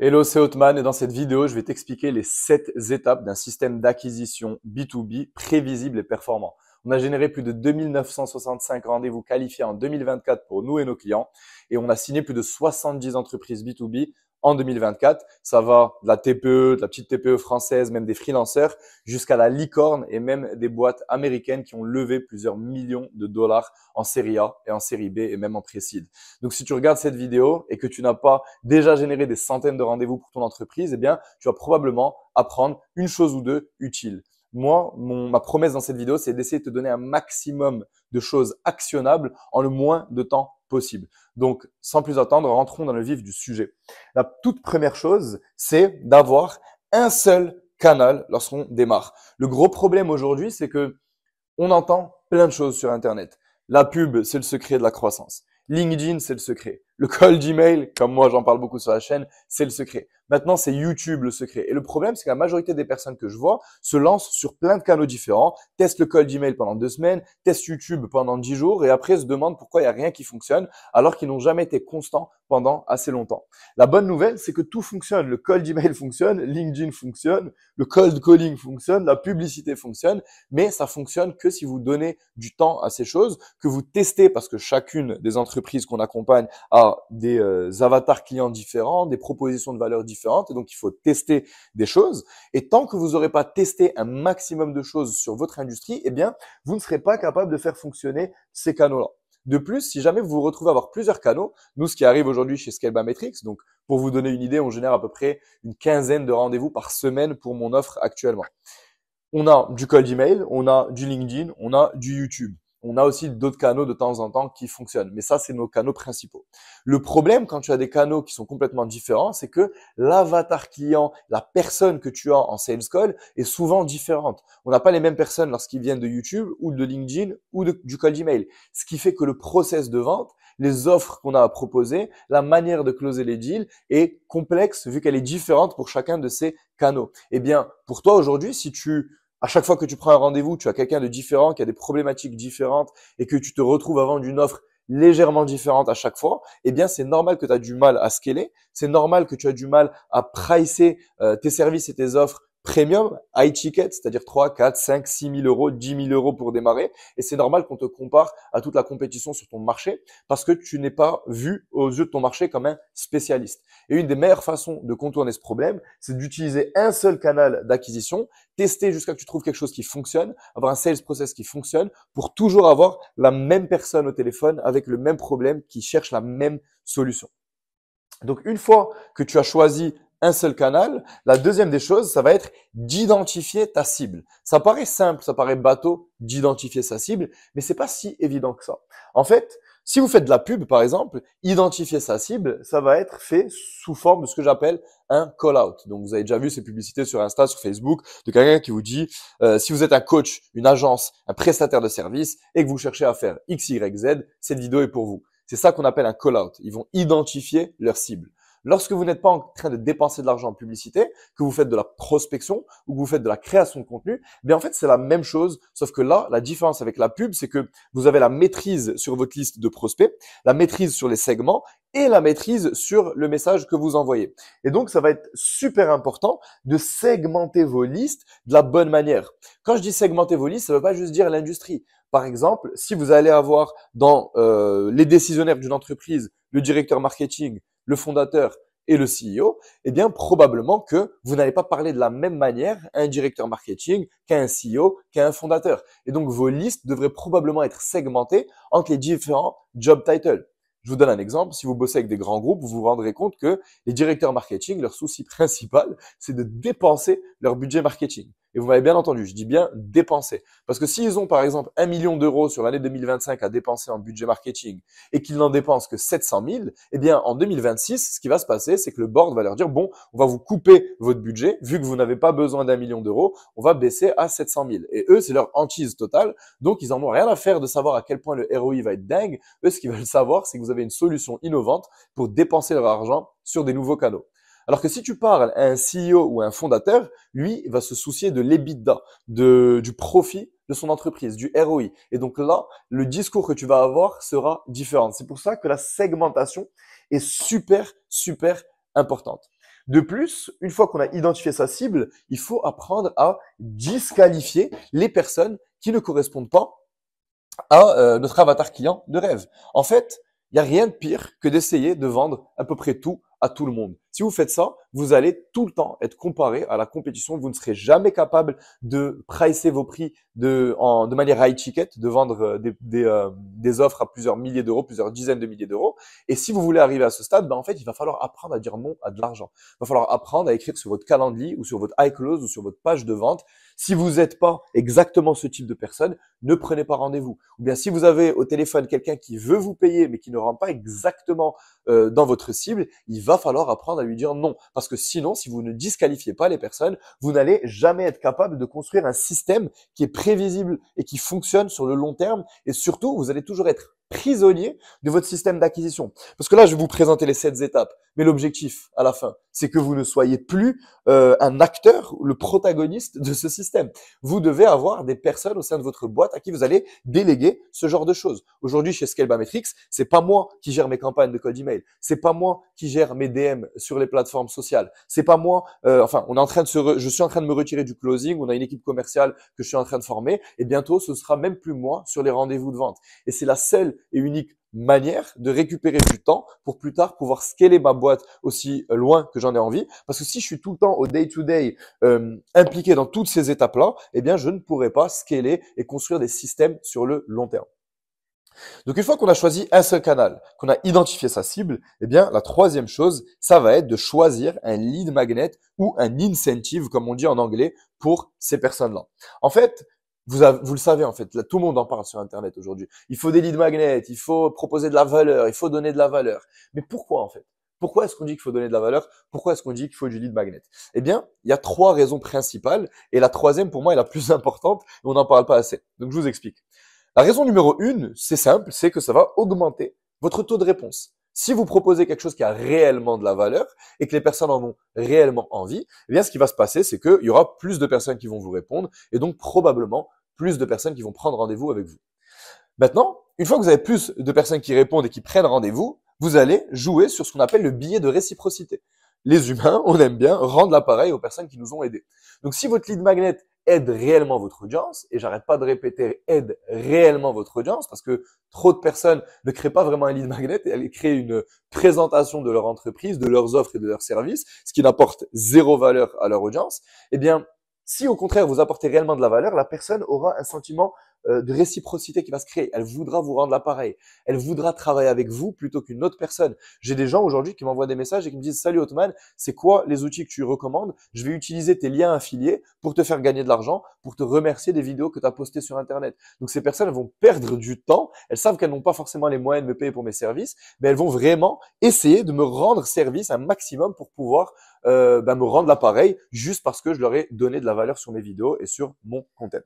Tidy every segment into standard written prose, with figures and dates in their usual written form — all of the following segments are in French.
Hello, c'est Othman et dans cette vidéo, je vais t'expliquer les 7 étapes d'un système d'acquisition B2B prévisible et performant. On a généré plus de 2965 rendez-vous qualifiés en 2024 pour nous et nos clients et on a signé plus de 70 entreprises B2B en 2024. Ça va de la TPE, de la petite TPE française, même des freelancers, jusqu'à la licorne et même des boîtes américaines qui ont levé plusieurs millions de dollars en série A et en série B et même en pré-seed. Donc si tu regardes cette vidéo et que tu n'as pas déjà généré des centaines de rendez-vous pour ton entreprise, eh bien, tu vas probablement apprendre une chose ou deux utiles. Moi, ma promesse dans cette vidéo, c'est d'essayer de te donner un maximum de choses actionnables en le moins de temps possible. Donc, sans plus attendre, rentrons dans le vif du sujet. La toute première chose, c'est d'avoir un seul canal lorsqu'on démarre. Le gros problème aujourd'hui, c'est que on entend plein de choses sur Internet. La pub, c'est le secret de la croissance. LinkedIn, c'est le secret. Le cold email, comme moi j'en parle beaucoup sur la chaîne, c'est le secret. Maintenant, c'est YouTube le secret. Et le problème, c'est que la majorité des personnes que je vois se lancent sur plein de canaux différents, testent le cold email pendant 2 semaines, testent YouTube pendant 10 jours et après se demandent pourquoi il n'y a rien qui fonctionne alors qu'ils n'ont jamais été constants pendant assez longtemps. La bonne nouvelle, c'est que tout fonctionne. Le cold email fonctionne, LinkedIn fonctionne, le cold calling fonctionne, la publicité fonctionne, mais ça fonctionne que si vous donnez du temps à ces choses, que vous testez parce que chacune des entreprises qu'on accompagne a des avatars clients différents, des propositions de valeur différentes, et donc il faut tester des choses. Et tant que vous n'aurez pas testé un maximum de choses sur votre industrie, eh bien, vous ne serez pas capable de faire fonctionner ces canaux-là. De plus, si jamais vous vous retrouvez à avoir plusieurs canaux, nous, ce qui arrive aujourd'hui chez Scalebametrics, donc pour vous donner une idée, on génère à peu près une quinzaine de rendez-vous par semaine pour mon offre actuellement. On a du cold email, on a du LinkedIn, on a du YouTube. On a aussi d'autres canaux de temps en temps qui fonctionnent. Mais ça, c'est nos canaux principaux. Le problème quand tu as des canaux qui sont complètement différents, c'est que l'avatar client, la personne que tu as en sales call est souvent différente. On n'a pas les mêmes personnes lorsqu'ils viennent de YouTube ou de LinkedIn ou du cold email. Ce qui fait que le process de vente, les offres qu'on a à proposer, la manière de closer les deals est complexe vu qu'elle est différente pour chacun de ces canaux. Eh bien, pour toi aujourd'hui, si à chaque fois que tu prends un rendez-vous, tu as quelqu'un de différent, qui a des problématiques différentes et que tu te retrouves à vendre une offre légèrement différente à chaque fois, eh bien, c'est normal que tu as du mal à scaler. C'est normal que tu as du mal à pricer tes services et tes offres premium, high ticket, c'est-à-dire 3, 4, 5, 6 000 euros, 10 000 euros pour démarrer. Et c'est normal qu'on te compare à toute la compétition sur ton marché parce que tu n'es pas vu aux yeux de ton marché comme un spécialiste. Et une des meilleures façons de contourner ce problème, c'est d'utiliser un seul canal d'acquisition, tester jusqu'à ce que tu trouves quelque chose qui fonctionne, avoir un sales process qui fonctionne pour toujours avoir la même personne au téléphone avec le même problème qui cherche la même solution. Donc, une fois que tu as choisi un seul canal, la deuxième des choses, ça va être d'identifier ta cible. Ça paraît simple, ça paraît bateau d'identifier sa cible, mais c'est pas si évident que ça. En fait, si vous faites de la pub, par exemple, identifier sa cible, ça va être fait sous forme de ce que j'appelle un call-out. Donc, vous avez déjà vu ces publicités sur Insta, sur Facebook, de quelqu'un qui vous dit, si vous êtes un coach, une agence, un prestataire de service et que vous cherchez à faire X, Y, Z, cette vidéo est pour vous. C'est ça qu'on appelle un call-out. Ils vont identifier leur cible. Lorsque vous n'êtes pas en train de dépenser de l'argent en publicité, que vous faites de la prospection ou que vous faites de la création de contenu, bien en fait c'est la même chose, sauf que là, la différence avec la pub, c'est que vous avez la maîtrise sur votre liste de prospects, la maîtrise sur les segments et la maîtrise sur le message que vous envoyez. Et donc ça va être super important de segmenter vos listes de la bonne manière. Quand je dis segmenter vos listes, ça ne veut pas juste dire l'industrie. Par exemple, si vous allez avoir dans les décisionnaires d'une entreprise, le directeur marketing, le fondateur et le CEO, eh bien, probablement que vous n'allez pas parler de la même manière à un directeur marketing qu'à un CEO, qu'à un fondateur. Et donc, vos listes devraient probablement être segmentées entre les différents job titles. Je vous donne un exemple. Si vous bossez avec des grands groupes, vous vous rendrez compte que les directeurs marketing, leur souci principal, c'est de dépenser leur budget marketing. Et vous m'avez bien entendu, je dis bien dépenser. Parce que s'ils ont par exemple 1 million d'euros sur l'année 2025 à dépenser en budget marketing et qu'ils n'en dépensent que 700 000, eh bien en 2026, ce qui va se passer, c'est que le board va leur dire, bon, on va vous couper votre budget, vu que vous n'avez pas besoin d'1 million d'euros, on va baisser à 700 000. Et eux, c'est leur hantise totale, donc ils en ont rien à faire de savoir à quel point le ROI va être dingue. Eux, ce qu'ils veulent savoir, c'est que vous avez une solution innovante pour dépenser leur argent sur des nouveaux canaux. Alors que si tu parles à un CEO ou à un fondateur, lui, il va se soucier de l'EBITDA, du profit de son entreprise, du ROI. Et donc là, le discours que tu vas avoir sera différent. C'est pour ça que la segmentation est super, super importante. De plus, une fois qu'on a identifié sa cible, il faut apprendre à disqualifier les personnes qui ne correspondent pas à notre avatar client de rêve. En fait, il n'y a rien de pire que d'essayer de vendre à peu près tout à tout le monde. Si vous faites ça, vous allez tout le temps être comparé à la compétition. Vous ne serez jamais capable de pricer vos prix de manière high ticket, de vendre des offres à plusieurs milliers d'euros, plusieurs dizaines de milliers d'euros. Et si vous voulez arriver à ce stade, ben en fait, il va falloir apprendre à dire non à de l'argent. Il va falloir apprendre à écrire sur votre calendrier ou sur votre iClose ou sur votre page de vente. Si vous n'êtes pas exactement ce type de personne, ne prenez pas rendez-vous. Ou bien si vous avez au téléphone quelqu'un qui veut vous payer mais qui ne rentre pas exactement dans votre cible, il va falloir apprendre à lui dire non. Parce que sinon, si vous ne disqualifiez pas les personnes, vous n'allez jamais être capable de construire un système qui est prévisible et qui fonctionne sur le long terme. Et surtout, vous allez toujours être prisonnier de votre système d'acquisition. Parce que là, je vais vous présenter les 7 étapes. Mais l'objectif, à la fin, c'est que vous ne soyez plus un acteur, le protagoniste de ce système. Vous devez avoir des personnes au sein de votre boîte à qui vous allez déléguer ce genre de choses. Aujourd'hui, chez Scalebametrics, c'est pas moi qui gère mes campagnes de code email. C'est pas moi qui gère mes DM sur les plateformes sociales. C'est pas moi. On est en train de je suis en train de me retirer du closing. On a une équipe commerciale que je suis en train de former. Et bientôt, ce sera même plus moi sur les rendez-vous de vente. Et c'est la seule et unique manière de récupérer du temps pour plus tard pouvoir scaler ma boîte aussi loin que j'en ai envie. Parce que si je suis tout le temps au day-to-day impliqué dans toutes ces étapes-là, eh bien, je ne pourrai pas scaler et construire des systèmes sur le long terme. Donc, une fois qu'on a choisi un seul canal, qu'on a identifié sa cible, eh bien, la troisième chose, ça va être de choisir un lead magnet ou un incentive, comme on dit en anglais, pour ces personnes-là. En fait, vous le savez, en fait, là, tout le monde en parle sur Internet aujourd'hui. Il faut des lead magnets, il faut proposer de la valeur, il faut donner de la valeur. Mais pourquoi, en fait? Pourquoi est-ce qu'on dit qu'il faut donner de la valeur? Pourquoi est-ce qu'on dit qu'il faut du lead magnet? Eh bien, il y a 3 raisons principales. Et la troisième, pour moi, est la plus importante. Et on n'en parle pas assez. Donc, je vous explique. La raison numéro 1, c'est simple, c'est que ça va augmenter votre taux de réponse. Si vous proposez quelque chose qui a réellement de la valeur et que les personnes en ont réellement envie, eh bien, ce qui va se passer, c'est qu'il y aura plus de personnes qui vont vous répondre et donc probablement plus de personnes qui vont prendre rendez-vous avec vous. Maintenant, une fois que vous avez plus de personnes qui répondent et qui prennent rendez-vous, vous allez jouer sur ce qu'on appelle le biais de réciprocité. Les humains, on aime bien rendre l'appareil aux personnes qui nous ont aidés. Donc, si votre lead magnet aide réellement votre audience, et j'arrête pas de répéter, aide réellement votre audience, parce que trop de personnes ne créent pas vraiment un lead magnet, et elles créent une présentation de leur entreprise, de leurs offres et de leurs services, ce qui n'apporte zéro valeur à leur audience. Eh bien, si au contraire vous apportez réellement de la valeur, la personne aura un sentiment de réciprocité qui va se créer. Elle voudra vous rendre l'appareil. Elle voudra travailler avec vous plutôt qu'une autre personne. J'ai des gens aujourd'hui qui m'envoient des messages et qui me disent « Salut Otman, c'est quoi les outils que tu recommandes? Je vais utiliser tes liens affiliés pour te faire gagner de l'argent, pour te remercier des vidéos que tu as postées sur Internet. » Donc ces personnes elles vont perdre du temps. Elles savent qu'elles n'ont pas forcément les moyens de me payer pour mes services, mais elles vont vraiment essayer de me rendre service un maximum pour pouvoir me rendre l'appareil juste parce que je leur ai donné de la valeur sur mes vidéos et sur mon content.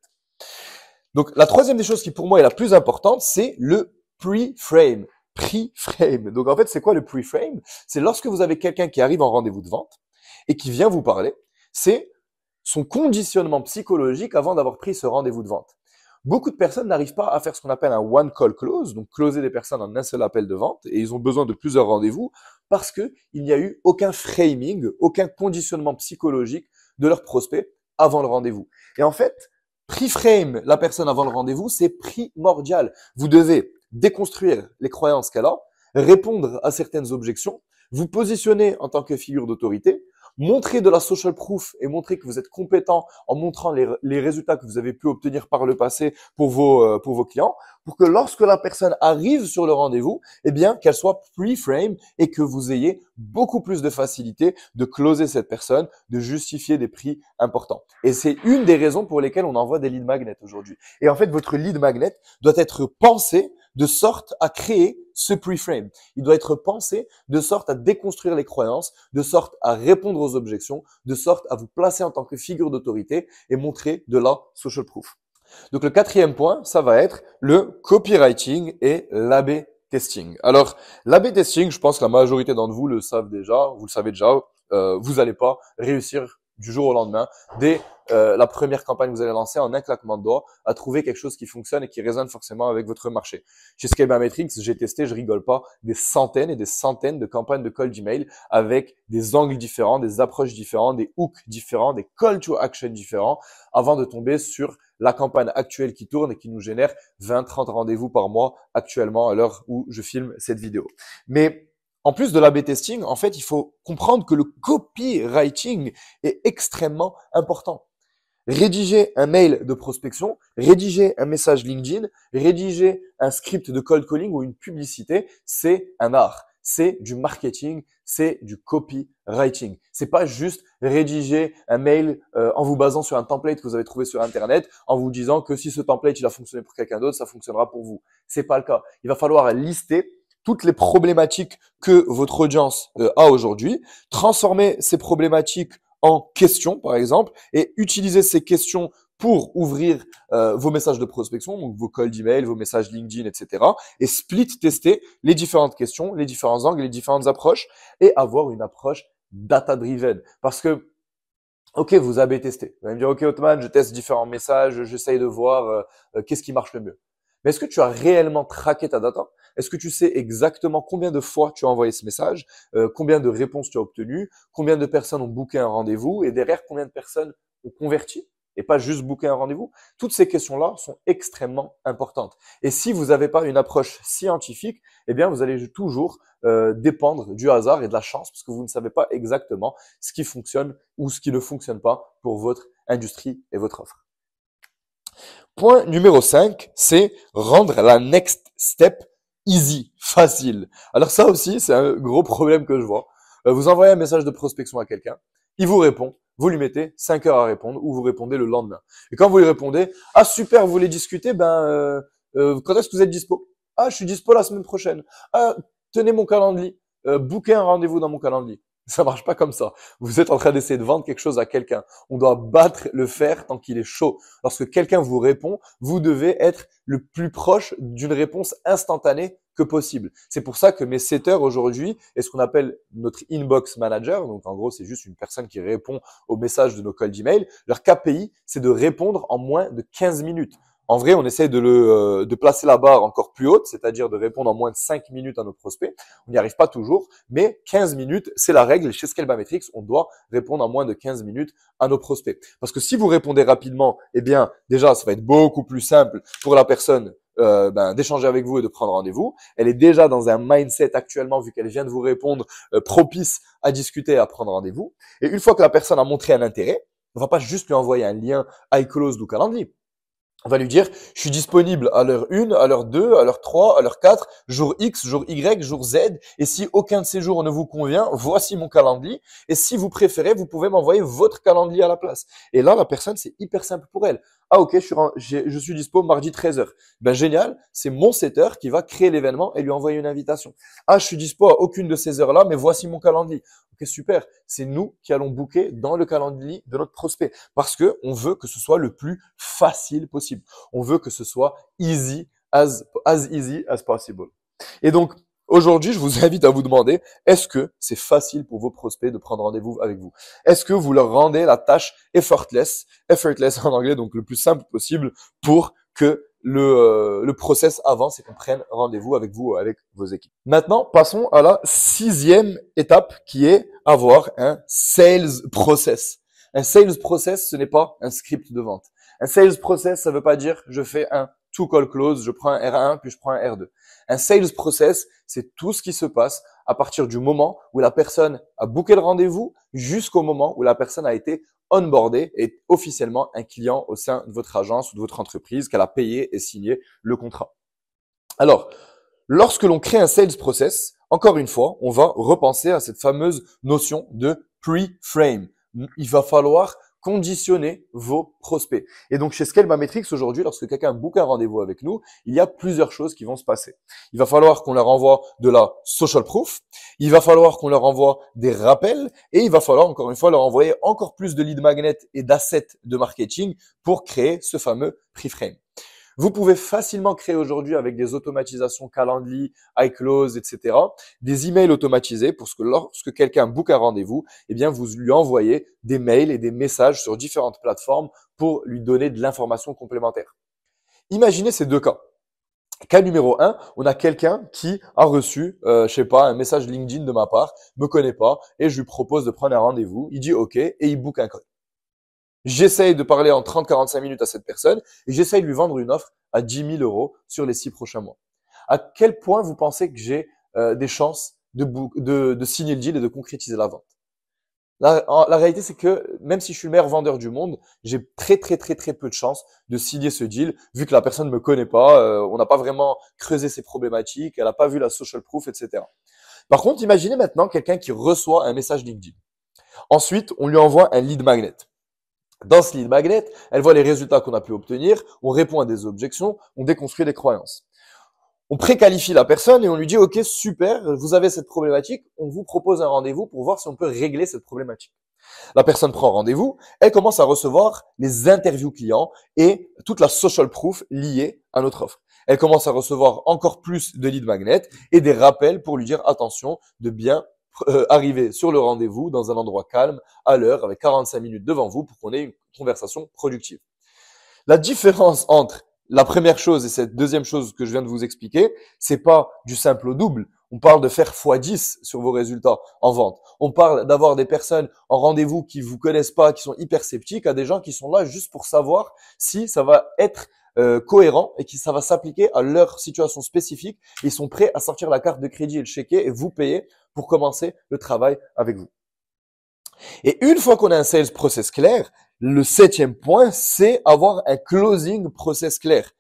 Donc, la troisième des choses qui pour moi est la plus importante, c'est le pre-frame. Pre-frame. Donc, en fait, c'est quoi le pre-frame? C'est lorsque vous avez quelqu'un qui arrive en rendez-vous de vente et qui vient vous parler, c'est son conditionnement psychologique avant d'avoir pris ce rendez-vous de vente. Beaucoup de personnes n'arrivent pas à faire ce qu'on appelle un one call close, donc closer des personnes en un seul appel de vente, et ils ont besoin de plusieurs rendez-vous parce qu'il n'y a eu aucun framing, aucun conditionnement psychologique de leur prospect avant le rendez-vous. Et en fait, pre-frame la personne avant le rendez-vous, c'est primordial. Vous devez déconstruire les croyances qu'elle a, répondre à certaines objections, vous positionner en tant que figure d'autorité, montrer de la social proof et montrer que vous êtes compétent en montrant les résultats que vous avez pu obtenir par le passé pour vos clients, pour que lorsque la personne arrive sur le rendez-vous, eh bien, qu'elle soit pre-frame et que vous ayez beaucoup plus de facilité de closer cette personne, de justifier des prix importants. Et c'est une des raisons pour lesquelles on envoie des lead magnets aujourd'hui. Et en fait, votre lead magnet doit être pensé de sorte à créer ce pre-frame. Il doit être pensé de sorte à déconstruire les croyances, de sorte à répondre aux objections, de sorte à vous placer en tant que figure d'autorité et montrer de la social proof. Donc le quatrième point, ça va être le copywriting et l'A/B testing. Alors l'A/B testing, je pense que la majorité d'entre vous le savent déjà, vous le savez déjà, vous n'allez pas réussir du jour au lendemain, dès la première campagne que vous allez lancer, en un claquement de doigts, à trouver quelque chose qui fonctionne et qui résonne forcément avec votre marché. Chez Scalemametrics, j'ai testé, je rigole pas, des centaines et des centaines de campagnes de cold email avec des angles différents, des approches différentes, des hooks différents, des call to action différents, avant de tomber sur la campagne actuelle qui tourne et qui nous génère 20-30 rendez-vous par mois actuellement à l'heure où je filme cette vidéo. Mais en plus de l'A/B testing, en fait, il faut comprendre que le copywriting est extrêmement important. Rédiger un mail de prospection, rédiger un message LinkedIn, rédiger un script de cold calling ou une publicité, c'est un art. C'est du marketing, c'est du copywriting. C'est pas juste rédiger un mail en vous basant sur un template que vous avez trouvé sur Internet, en vous disant que si ce template il a fonctionné pour quelqu'un d'autre, ça fonctionnera pour vous. C'est pas le cas. Il va falloir lister toutes les problématiques que votre audience a aujourd'hui, transformer ces problématiques en questions, par exemple, et utiliser ces questions pour ouvrir vos messages de prospection, donc vos cold email, vos messages LinkedIn, etc. Et split tester les différentes questions, les différents angles, les différentes approches et avoir une approche data-driven. Parce que, ok, vous avez testé. Vous allez me dire, ok, Otman, je teste différents messages, j'essaye de voir qu'est-ce qui marche le mieux. Mais est-ce que tu as réellement traqué ta data? Est-ce que tu sais exactement combien de fois tu as envoyé ce message, combien de réponses tu as obtenues, combien de personnes ont booké un rendez-vous et derrière combien de personnes ont converti et pas juste booké un rendez-vous? Toutes ces questions-là sont extrêmement importantes. Et si vous n'avez pas une approche scientifique, eh bien vous allez toujours dépendre du hasard et de la chance parce que vous ne savez pas exactement ce qui fonctionne ou ce qui ne fonctionne pas pour votre industrie et votre offre. Point numéro 5, c'est rendre la next step easy, facile. Alors ça aussi, c'est un gros problème que je vois. Vous envoyez un message de prospection à quelqu'un, il vous répond, vous lui mettez 5 heures à répondre ou vous répondez le lendemain. Et quand vous lui répondez, ah super, vous voulez discuter, quand est-ce que vous êtes dispo? Ah, je suis dispo la semaine prochaine. Ah, tenez mon calendrier, booker un rendez-vous dans mon calendrier. Ça marche pas comme ça. Vous êtes en train d'essayer de vendre quelque chose à quelqu'un. On doit battre le fer tant qu'il est chaud. Lorsque quelqu'un vous répond, vous devez être le plus proche d'une réponse instantanée que possible. C'est pour ça que mes setters aujourd'hui est ce qu'on appelle notre inbox manager. Donc en gros, c'est juste une personne qui répond aux messages de nos cold email. Leur KPI, c'est de répondre en moins de 15 minutes. En vrai, on essaie de placer la barre encore plus haute, c'est-à-dire de répondre en moins de 5 minutes à nos prospects. On n'y arrive pas toujours, mais 15 minutes, c'est la règle. Chez Scalemametrics, on doit répondre en moins de 15 minutes à nos prospects. Parce que si vous répondez rapidement, eh bien, déjà, ça va être beaucoup plus simple pour la personne d'échanger avec vous et de prendre rendez-vous. Elle est déjà dans un mindset actuellement, vu qu'elle vient de vous répondre, propice à discuter et à prendre rendez-vous. Et une fois que la personne a montré un intérêt, on va pas juste lui envoyer un lien iClosed ou Calendly. On va lui dire, je suis disponible à l'heure 1, à l'heure 2, à l'heure 3, à l'heure 4, jour X, jour Y, jour Z. Et si aucun de ces jours ne vous convient, voici mon calendrier. Et si vous préférez, vous pouvez m'envoyer votre calendrier à la place. Et là, la personne, c'est hyper simple pour elle. Ah ok, je suis dispo mardi 13h. Ben génial, c'est mon setter qui va créer l'événement et lui envoyer une invitation. Ah, je suis dispo à aucune de ces heures-là, mais voici mon calendrier. Ok, super. C'est nous qui allons booker dans le calendrier de notre prospect parce que on veut que ce soit le plus facile possible. On veut que ce soit easy as easy as possible. Et donc, aujourd'hui, je vous invite à vous demander, est-ce que c'est facile pour vos prospects de prendre rendez-vous avec vous? Est-ce que vous leur rendez la tâche effortless en anglais, donc le plus simple possible pour que le process avance et qu'on prenne rendez-vous avec vous, avec vos équipes. Maintenant, passons à la 6e étape qui est avoir un sales process. Un sales process, ce n'est pas un script de vente. Un sales process, ça veut pas dire je fais un two call close, je prends un R1 puis je prends un R2. Un sales process, c'est tout ce qui se passe à partir du moment où la personne a booké le rendez-vous jusqu'au moment où la personne a été onboardée et officiellement un client au sein de votre agence ou de votre entreprise, qu'elle a payé et signé le contrat. Alors, lorsque l'on crée un sales process, encore une fois, on va repenser à cette fameuse notion de pre-frame. Il va falloir conditionner vos prospects. Et donc, chez Scalemametrics, aujourd'hui, lorsque quelqu'un book un rendez-vous avec nous, il y a plusieurs choses qui vont se passer. Il va falloir qu'on leur envoie de la social proof, il va falloir qu'on leur envoie des rappels et il va falloir, encore une fois, leur envoyer encore plus de lead magnet et d'assets de marketing pour créer ce fameux pre-frame. Vous pouvez facilement créer aujourd'hui avec des automatisations Calendly, iClose, etc. des emails automatisés pour que lorsque quelqu'un book un rendez-vous, eh bien, vous lui envoyez des mails et des messages sur différentes plateformes pour lui donner de l'information complémentaire. Imaginez ces deux cas. Cas numéro un, on a quelqu'un qui a reçu, je sais pas, un message LinkedIn de ma part, me connaît pas, et je lui propose de prendre un rendez-vous. Il dit OK et il book un call. J'essaye de parler en 30-45 minutes à cette personne et j'essaye de lui vendre une offre à 10 000 euros sur les 6 prochains mois. À quel point vous pensez que j'ai des chances de signer le deal et de concrétiser la vente? La réalité, c'est que même si je suis le meilleur vendeur du monde, j'ai très peu de chances de signer ce deal, vu que la personne ne me connaît pas, on n'a pas vraiment creusé ses problématiques, elle n'a pas vu la social proof, etc. Par contre, imaginez maintenant quelqu'un qui reçoit un message LinkedIn. Ensuite, on lui envoie un lead magnet. Dans ce lead magnet, elle voit les résultats qu'on a pu obtenir, on répond à des objections, on déconstruit des croyances. On préqualifie la personne et on lui dit « Ok, super, vous avez cette problématique, on vous propose un rendez-vous pour voir si on peut régler cette problématique. » La personne prend rendez-vous, elle commence à recevoir les interviews clients et toute la social proof liée à notre offre. Elle commence à recevoir encore plus de lead magnet et des rappels pour lui dire « Attention de bien arriver sur le rendez-vous dans un endroit calme, à l'heure, avec 45 minutes devant vous pour qu'on ait une conversation productive. » La différence entre la première chose et cette deuxième chose que je viens de vous expliquer, c'est pas du simple au double. On parle de faire x10 sur vos résultats en vente. On parle d'avoir des personnes en rendez-vous qui vous connaissent pas, qui sont hyper sceptiques, à des gens qui sont là juste pour savoir si ça va être cohérent et ça va s'appliquer à leur situation spécifique. Ils sont prêts à sortir la carte de crédit et le chéquier et vous payer pour commencer le travail avec vous. Et une fois qu'on a un sales process clair, le 7e point, c'est avoir un closing process clair.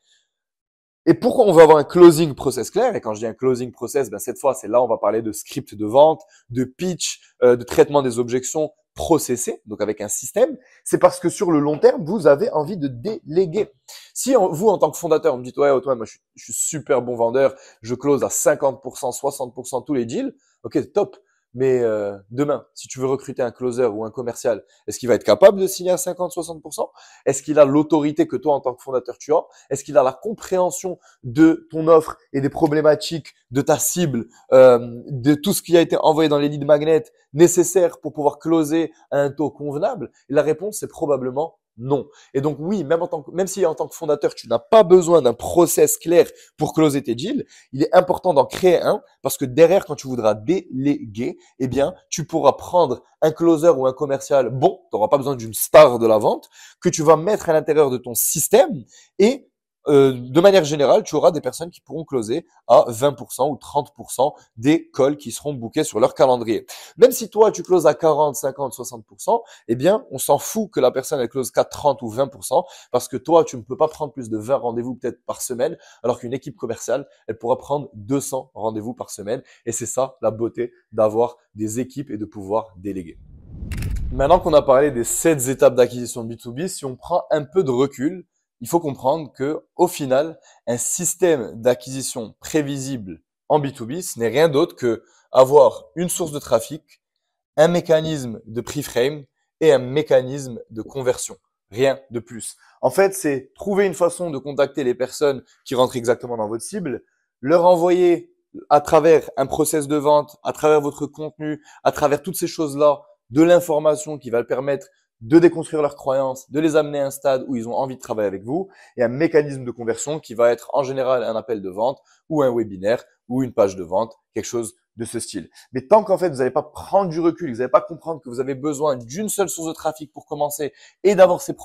Et pourquoi on veut avoir un closing process clair? Et quand je dis un closing process, ben cette fois, c'est là, on va parler de script de vente, de pitch, de traitement des objections processées, donc avec un système. C'est parce que sur le long terme, vous avez envie de déléguer. Si vous, en tant que fondateur, vous me dites, ouais, Otman, moi, je suis super bon vendeur, je close à 50%, 60% tous les deals, ok, top. Mais demain, si tu veux recruter un closer ou un commercial, est-ce qu'il va être capable de signer à 50-60%? Est-ce qu'il a l'autorité que toi, en tant que fondateur, tu as? Est-ce qu'il a la compréhension de ton offre et des problématiques de ta cible, de tout ce qui a été envoyé dans les lead magnets nécessaires pour pouvoir closer à un taux convenable? Et la réponse, c'est probablement non. Et donc oui, même si en tant que fondateur, tu n'as pas besoin d'un process clair pour closer tes deals, il est important d'en créer un parce que derrière, quand tu voudras déléguer, eh bien, tu pourras prendre un closer ou un commercial bon, tu n'auras pas besoin d'une star de la vente, que tu vas mettre à l'intérieur de ton système et de manière générale, tu auras des personnes qui pourront closer à 20% ou 30% des calls qui seront bookés sur leur calendrier. Même si toi, tu closes à 40, 50, 60%, eh bien, on s'en fout que la personne, elle close qu'à 30 ou 20% parce que toi, tu ne peux pas prendre plus de 20 rendez-vous peut-être par semaine, alors qu'une équipe commerciale, elle pourra prendre 200 rendez-vous par semaine. Et c'est ça, la beauté d'avoir des équipes et de pouvoir déléguer. Maintenant qu'on a parlé des 7 étapes d'acquisition B2B, si on prend un peu de recul, il faut comprendre que, au final, un système d'acquisition prévisible en B2B, ce n'est rien d'autre que avoir une source de trafic, un mécanisme de pre-frame et un mécanisme de conversion. Rien de plus. En fait, c'est trouver une façon de contacter les personnes qui rentrent exactement dans votre cible, leur envoyer à travers un process de vente, à travers votre contenu, à travers toutes ces choses-là, de l'information qui va permettre de déconstruire leurs croyances, de les amener à un stade où ils ont envie de travailler avec vous, et un mécanisme de conversion qui va être en général un appel de vente ou un webinaire ou une page de vente, quelque chose de ce style. Mais tant qu'en fait, vous n'allez pas prendre du recul, vous n'allez pas comprendre que vous avez besoin d'une seule source de trafic pour commencer et d'avoir ces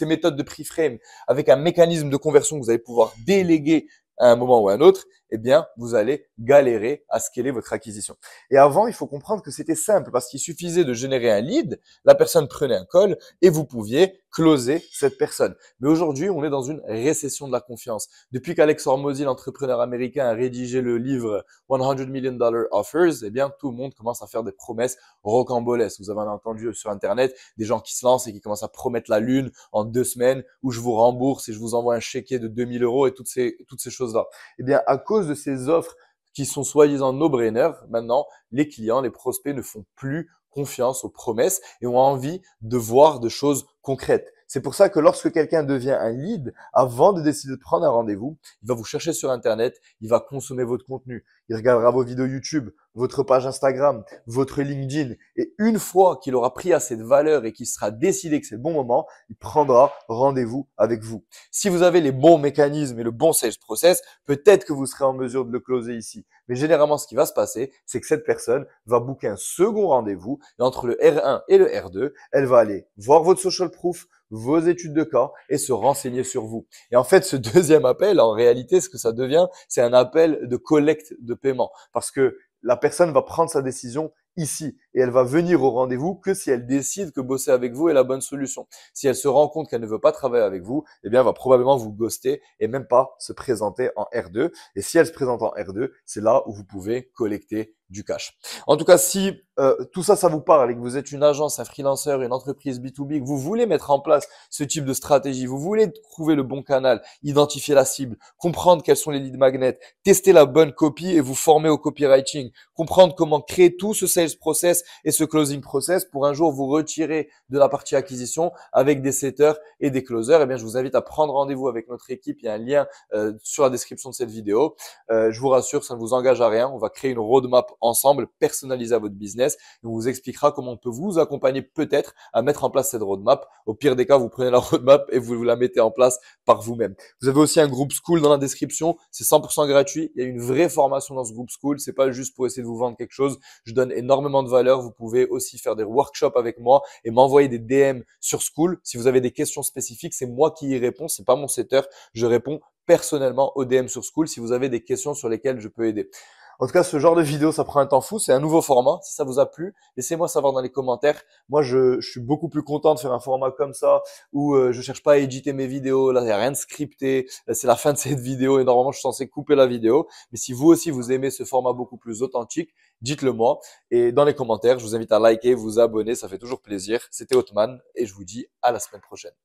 méthodes de pre-frame avec un mécanisme de conversion que vous allez pouvoir déléguer à un moment ou à un autre, eh bien, vous allez galérer à scaler votre acquisition. Et avant, il faut comprendre que c'était simple parce qu'il suffisait de générer un lead, la personne prenait un call et vous pouviez closer cette personne. Mais aujourd'hui, on est dans une récession de la confiance. Depuis qu'Alex Hormozy, l'entrepreneur américain, a rédigé le livre 100 Million Dollar Offers, eh bien, tout le monde commence à faire des promesses rocambolesques. Vous avez entendu sur Internet des gens qui se lancent et qui commencent à promettre la lune en 2 semaines, où je vous rembourse et je vous envoie un chéquier de 2000 euros et toutes ces choses-là. Eh bien, à cause de ces offres qui sont soi-disant no-brainer, maintenant, les clients, les prospects ne font plus confiance aux promesses et ont envie de voir des choses concrètes. C'est pour ça que lorsque quelqu'un devient un lead, avant de décider de prendre un rendez-vous, il va vous chercher sur Internet, il va consommer votre contenu, il regardera vos vidéos YouTube, votre page Instagram, votre LinkedIn. Et une fois qu'il aura pris assez de valeur et qu'il sera décidé que c'est le bon moment, il prendra rendez-vous avec vous. Si vous avez les bons mécanismes et le bon sales process, peut-être que vous serez en mesure de le closer ici. Mais généralement, ce qui va se passer, c'est que cette personne va booker un second rendez-vous et entre le R1 et le R2, elle va aller voir votre social proof, vos études de cas et se renseigner sur vous. Et en fait, ce deuxième appel, en réalité, ce que ça devient, c'est un appel de collecte de paiement parce que la personne va prendre sa décision ici et elle va venir au rendez-vous que si elle décide que bosser avec vous est la bonne solution. Si elle se rend compte qu'elle ne veut pas travailler avec vous, eh bien, elle va probablement vous ghoster et même pas se présenter en R2. Et si elle se présente en R2, c'est là où vous pouvez collecter du cash. En tout cas, si tout ça, ça vous parle et que vous êtes une agence, un freelancer, une entreprise B2B, que vous voulez mettre en place ce type de stratégie, vous voulez trouver le bon canal, identifier la cible, comprendre quels sont les leads magnets, tester la bonne copie et vous former au copywriting, comprendre comment créer tout ce sales process et ce closing process pour un jour vous retirer de la partie acquisition avec des setters et des closers, eh bien, je vous invite à prendre rendez-vous avec notre équipe. Il y a un lien sur la description de cette vidéo. Je vous rassure, ça ne vous engage à rien. On va créer une roadmap ensemble, personnalisée à votre business. Et on vous expliquera comment on peut vous accompagner peut-être à mettre en place cette roadmap. Au pire des cas, vous prenez la roadmap et vous la mettez en place par vous-même. Vous avez aussi un groupe school dans la description. C'est 100% gratuit. Il y a une vraie formation dans ce groupe school. C'est pas juste pour essayer de vous vendre quelque chose. Je donne énormément de valeur. Vous pouvez aussi faire des workshops avec moi et m'envoyer des DM sur School. Si vous avez des questions spécifiques, c'est moi qui y réponds. C'est pas mon setter. Je réponds personnellement aux DM sur School si vous avez des questions sur lesquelles je peux aider. En tout cas, ce genre de vidéo, ça prend un temps fou. C'est un nouveau format. Si ça vous a plu, laissez-moi savoir dans les commentaires. Moi, je suis beaucoup plus content de faire un format comme ça où je cherche pas à éditer mes vidéos. Là, il n'y a rien de scripté. C'est la fin de cette vidéo et normalement, je suis censé couper la vidéo. Mais si vous aussi, vous aimez ce format beaucoup plus authentique, dites-le moi. Et dans les commentaires, je vous invite à liker, vous abonner. Ça fait toujours plaisir. C'était Othman et je vous dis à la semaine prochaine.